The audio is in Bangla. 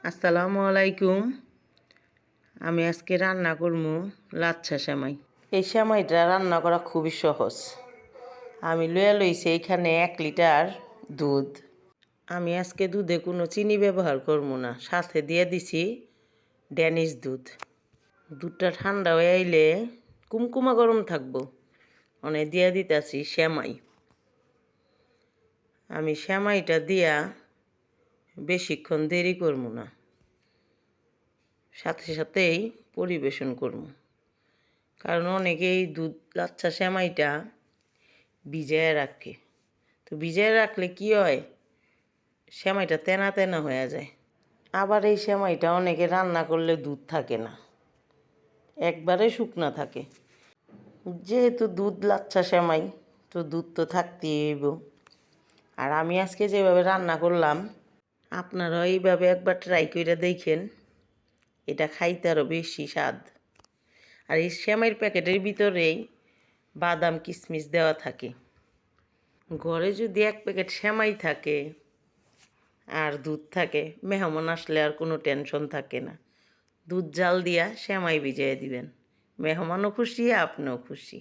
আসসালামু আলাইকুম। আমি আজকে রান্না করবো লাচ্ছা সেমাই। এই সেমাইটা রান্না করা খুবই সহজ। আমি লইছি এখানে 1 লিটার দুধ। আমি আজকে দুধে কোনো চিনি ব্যবহার করবো না, সাথে দিয়ে দিছি ড্যানিশ দুধ। দুধটা ঠান্ডা হয়ে আইলে কুমকুমা গরম থাকবো, অনেক দিয়ে দিতেছি সেমাই। আমি সেমাইটা দিয়া বেশিক্ষণ দেরি করবো না, সাথে সাথেই পরিবেশন করব। কারণ অনেকেই দুধ লাচ্ছা সেমাইটা ভিজায় রাখে, তো ভিজায় রাখলে কি হয়, সেমাইটা তেনা তেনা হয়ে যায়। আবার এই সেমাইটা অনেকে রান্না করলে দুধ থাকে না, একবারে শুকনা থাকে। যেহেতু দুধ লাচ্ছা সেমাই, তো দুধ তো থাকতেই হইব। আর আমি আজকে যেভাবে রান্না করলাম, আপনারা এইভাবে একবার ট্রাই করে দেখেন, এটা খাইতে আরও বেশি স্বাদ। আর এই সেমাইয়ের প্যাকেটের ভিতরেই বাদাম কিশমিশ দেওয়া থাকে। ঘরে যদি 1 প্যাকেট সেমাই থাকে আর দুধ থাকে, মেহমান আসলে আর কোনো টেনশন থাকে না। দুধ জাল দিয়া সেমাই ভিজিয়ে দিবেন, মেহমানও খুশি, আপনিও খুশি।